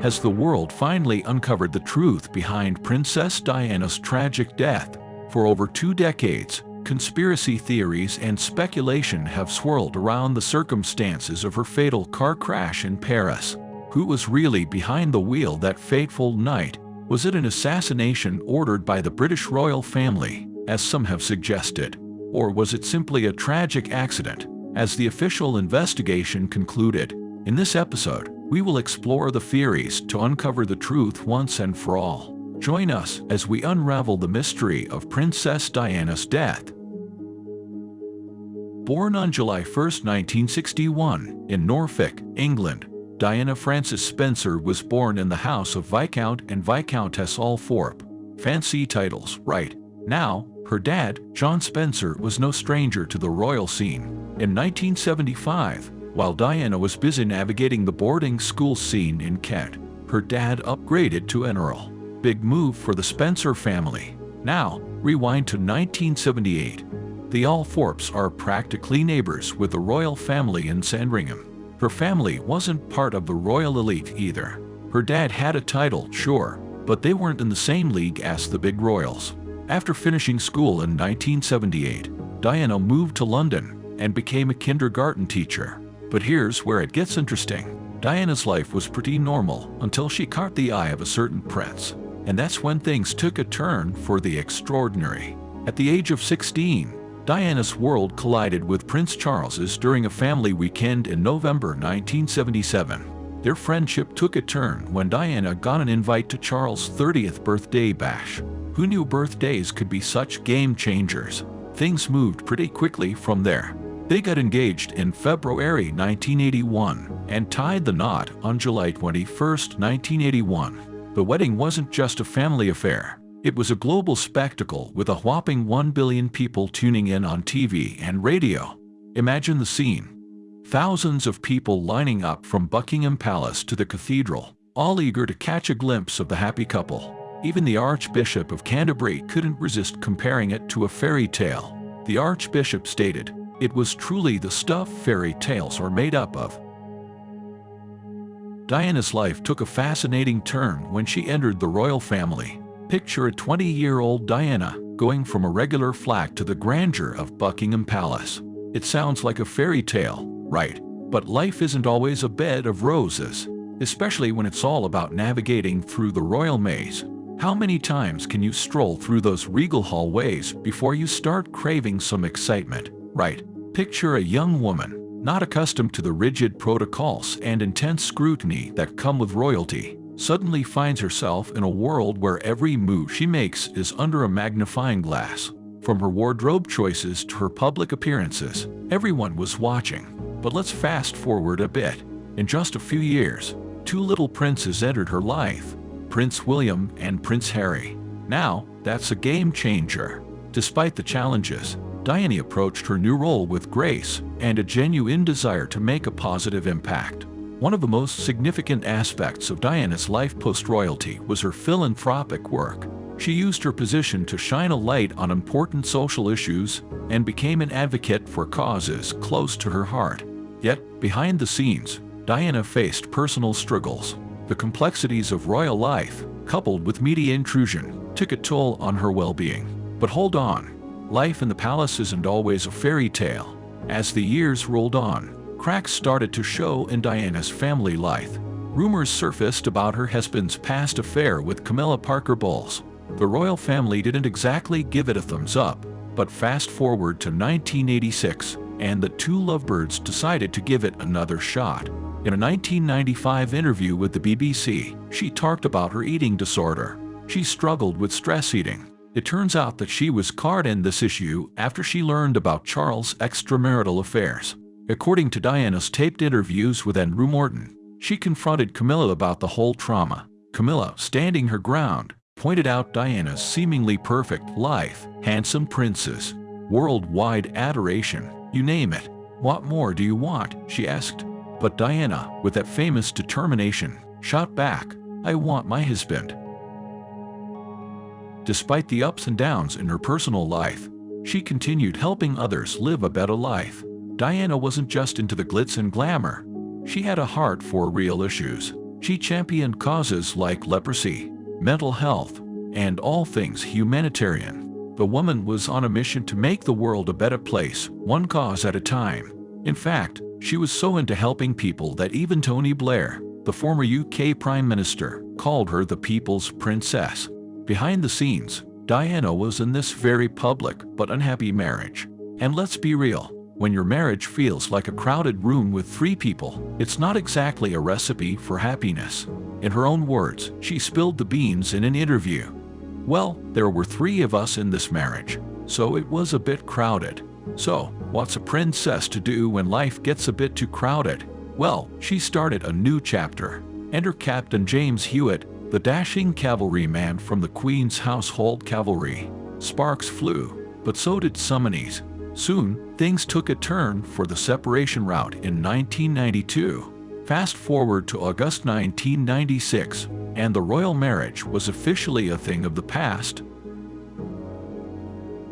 Has the world finally uncovered the truth behind Princess Diana's tragic death? For over 2 decades, conspiracy theories and speculation have swirled around the circumstances of her fatal car crash in Paris. Who was really behind the wheel that fateful night? Was it an assassination ordered by the British royal family, as some have suggested? Or was it simply a tragic accident, as the official investigation concluded? In this episode, we will explore the theories to uncover the truth once and for all. Join us as we unravel the mystery of Princess Diana's death. Born on July 1, 1961, in Norfolk, England, Diana Frances Spencer was born in the house of Viscount and Viscountess Althorp. Fancy titles, right? Now, her dad, John Spencer, was no stranger to the royal scene. In 1975, while Diana was busy navigating the boarding school scene in Kent, her dad upgraded to an earl. Big move for the Spencer family. Now, rewind to 1978. The Althorps are practically neighbors with the royal family in Sandringham. Her family wasn't part of the royal elite either. Her dad had a title, sure, but they weren't in the same league as the big royals. After finishing school in 1978, Diana moved to London and became a kindergarten teacher. But here's where it gets interesting. Diana's life was pretty normal until she caught the eye of a certain prince. And that's when things took a turn for the extraordinary. At the age of 16, Diana's world collided with Prince Charles's during a family weekend in November 1977. Their friendship took a turn when Diana got an invite to Charles' 30th birthday bash. Who knew birthdays could be such game changers? Things moved pretty quickly from there. They got engaged in February 1981 and tied the knot on July 21, 1981. The wedding wasn't just a family affair. It was a global spectacle with a whopping 1 billion people tuning in on TV and radio. Imagine the scene. Thousands of people lining up from Buckingham Palace to the cathedral, all eager to catch a glimpse of the happy couple. Even the Archbishop of Canterbury couldn't resist comparing it to a fairy tale. The Archbishop stated, "It was truly the stuff fairy tales are made up of." Diana's life took a fascinating turn when she entered the royal family. Picture a 20-year-old Diana going from a regular flat to the grandeur of Buckingham Palace. It sounds like a fairy tale, right? But life isn't always a bed of roses, especially when it's all about navigating through the royal maze. How many times can you stroll through those regal hallways before you start craving some excitement, right? Picture a young woman, not accustomed to the rigid protocols and intense scrutiny that come with royalty, suddenly finds herself in a world where every move she makes is under a magnifying glass. From her wardrobe choices to her public appearances, everyone was watching. But let's fast forward a bit. In just a few years, 2 little princes entered her life, Prince William and Prince Harry. Now, that's a game changer. Despite the challenges, Diana approached her new role with grace and a genuine desire to make a positive impact. One of the most significant aspects of Diana's life post-royalty was her philanthropic work. She used her position to shine a light on important social issues and became an advocate for causes close to her heart. Yet, behind the scenes, Diana faced personal struggles. The complexities of royal life, coupled with media intrusion, took a toll on her well-being. But hold on. Life in the palace isn't always a fairy tale. As the years rolled on, cracks started to show in Diana's family life. Rumors surfaced about her husband's past affair with Camilla Parker Bowles. The royal family didn't exactly give it a thumbs up, but fast forward to 1986, and the 2 lovebirds decided to give it another shot. In a 1995 interview with the BBC, she talked about her eating disorder. She struggled with stress eating. It turns out that she was caught in this issue after she learned about Charles' extramarital affairs. According to Diana's taped interviews with Andrew Morton, she confronted Camilla about the whole trauma. Camilla, standing her ground, pointed out Diana's seemingly perfect life, handsome princes, worldwide adoration, you name it. "What more do you want?" she asked. But Diana, with that famous determination, shot back, "I want my husband." Despite the ups and downs in her personal life, she continued helping others live a better life. Diana wasn't just into the glitz and glamour. She had a heart for real issues. She championed causes like leprosy, mental health, and all things humanitarian. The woman was on a mission to make the world a better place, one cause at a time. In fact, she was so into helping people that even Tony Blair, the former UK Prime Minister, called her the People's Princess. Behind the scenes, Diana was in this very public but unhappy marriage. And let's be real, when your marriage feels like a crowded room with 3 people, it's not exactly a recipe for happiness. In her own words, she spilled the beans in an interview. Well, there were 3 of us in this marriage, so it was a bit crowded. So, what's a princess to do when life gets a bit too crowded? Well, she started a new chapter. Enter Captain James Hewitt, the dashing cavalryman from the Queen's Household Cavalry. Sparks flew, but so did Summoneys. Soon, things took a turn for the separation route in 1992. Fast forward to August 1996, and the royal marriage was officially a thing of the past.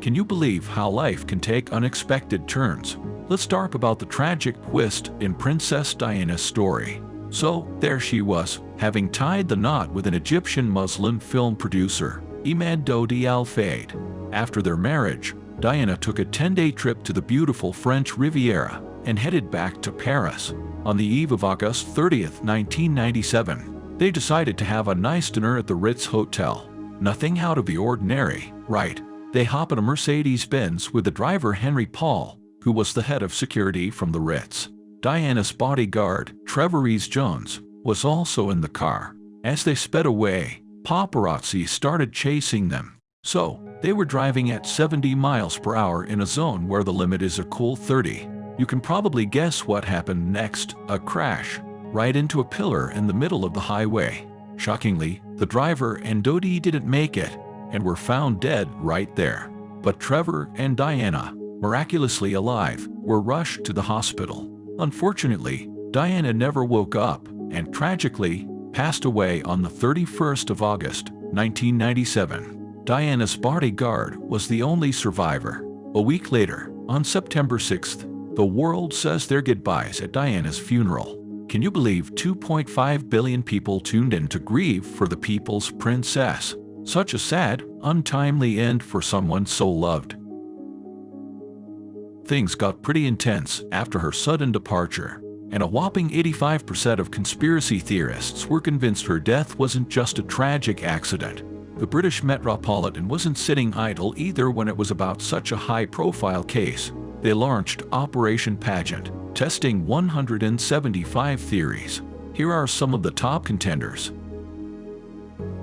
Can you believe how life can take unexpected turns? Let's talk about the tragic twist in Princess Diana's story. So, there she was, having tied the knot with an Egyptian Muslim film producer, Imad Dodi Al Fayed. After their marriage, Diana took a 10-day trip to the beautiful French Riviera and headed back to Paris. On the eve of August 30th, 1997, they decided to have a nice dinner at the Ritz Hotel. Nothing out of the ordinary, right? They hop in a Mercedes-Benz with the driver Henry Paul, who was the head of security from the Ritz. Diana's bodyguard, Trevor Jones, was also in the car. As they sped away, paparazzi started chasing them. So, they were driving at 70 miles per hour in a zone where the limit is a cool 30. You can probably guess what happened next: a crash, right into a pillar in the middle of the highway. Shockingly, the driver and Dodi didn't make it, and were found dead right there. But Trevor and Diana, miraculously alive, were rushed to the hospital. Unfortunately, Diana never woke up, and tragically, passed away on the 31st of August, 1997. Diana's bodyguard was the only survivor. A week later, on September 6th, the world says their goodbyes at Diana's funeral. Can you believe 2.5 billion people tuned in to grieve for the people's princess? Such a sad, untimely end for someone so loved. Things got pretty intense after her sudden departure, and a whopping 85% of conspiracy theorists were convinced her death wasn't just a tragic accident. The British Metropolitan wasn't sitting idle either when it was about such a high-profile case. They launched Operation Pageant, testing 175 theories. Here are some of the top contenders.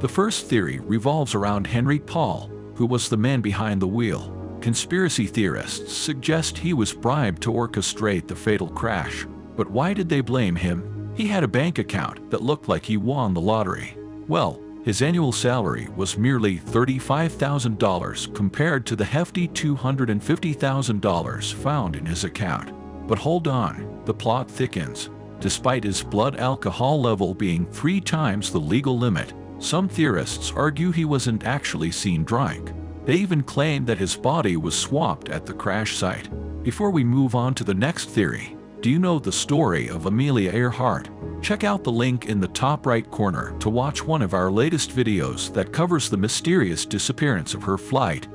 The first theory revolves around Henry Paul, who was the man behind the wheel. Conspiracy theorists suggest he was bribed to orchestrate the fatal crash. But why did they blame him? He had a bank account that looked like he won the lottery. Well, his annual salary was merely $35,000 compared to the hefty $250,000 found in his account. But hold on, the plot thickens. Despite his blood alcohol level being 3 times the legal limit, some theorists argue he wasn't actually seen drunk. They even claim that his body was swapped at the crash site. Before we move on to the next theory, do you know the story of Amelia Earhart? Check out the link in the top right corner to watch one of our latest videos that covers the mysterious disappearance of her flight.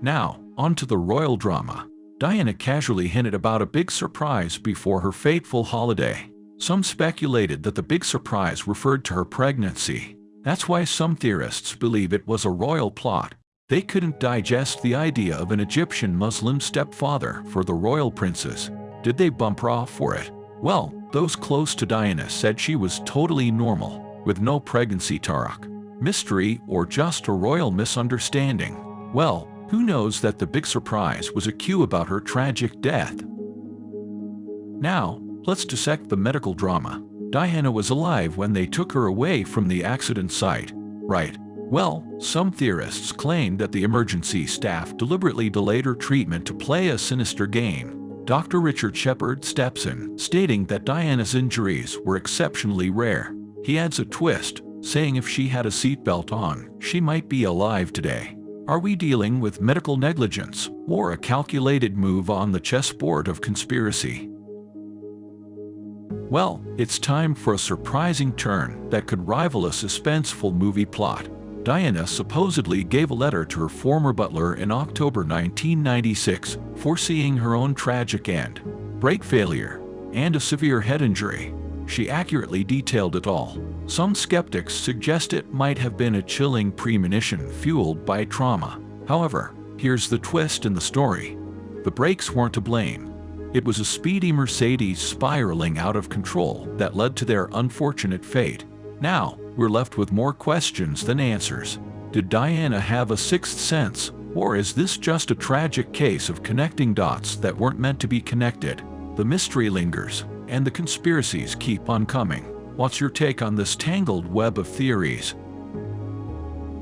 Now, on to the royal drama. Diana casually hinted about a big surprise before her fateful holiday. Some speculated that the big surprise referred to her pregnancy. That's why some theorists believe it was a royal plot. They couldn't digest the idea of an Egyptian Muslim stepfather for the royal princess. Did they bump her off for it? Well, those close to Diana said she was totally normal, with no pregnancy talk, mystery, or just a royal misunderstanding. Well, who knows that the big surprise was a cue about her tragic death. Now, let's dissect the medical drama. Diana was alive when they took her away from the accident site, right? Well, some theorists claim that the emergency staff deliberately delayed her treatment to play a sinister game. Dr. Richard Shepard steps in, stating that Diana's injuries were exceptionally rare. He adds a twist, saying if she had a seatbelt on, she might be alive today. Are we dealing with medical negligence or a calculated move on the chessboard of conspiracy? Well, it's time for a surprising turn that could rival a suspenseful movie plot. Diana supposedly gave a letter to her former butler in October 1996, foreseeing her own tragic end, brake failure, and a severe head injury. She accurately detailed it all. Some skeptics suggest it might have been a chilling premonition fueled by trauma. However, here's the twist in the story. The brakes weren't to blame. It was a speedy Mercedes spiraling out of control that led to their unfortunate fate. Now, we're left with more questions than answers. Did Diana have a sixth sense, or is this just a tragic case of connecting dots that weren't meant to be connected? The mystery lingers, and the conspiracies keep on coming. What's your take on this tangled web of theories?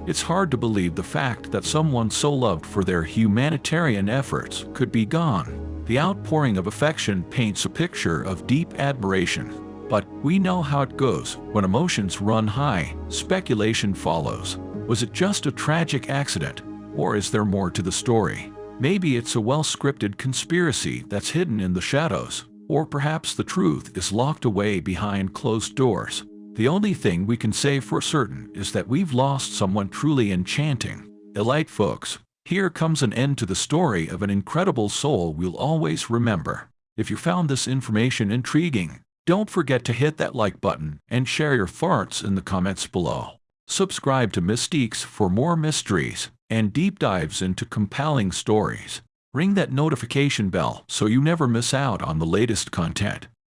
It's hard to believe the fact that someone so loved for their humanitarian efforts could be gone. The outpouring of affection paints a picture of deep admiration. But we know how it goes. When emotions run high, speculation follows. Was it just a tragic accident, or is there more to the story? Maybe it's a well-scripted conspiracy that's hidden in the shadows, or perhaps the truth is locked away behind closed doors. The only thing we can say for certain is that we've lost someone truly enchanting. Alright folks, here comes an end to the story of an incredible soul we'll always remember. If you found this information intriguing, don't forget to hit that like button and share your thoughts in the comments below. Subscribe to Mystiques for more mysteries and deep dives into compelling stories. Ring that notification bell so you never miss out on the latest content.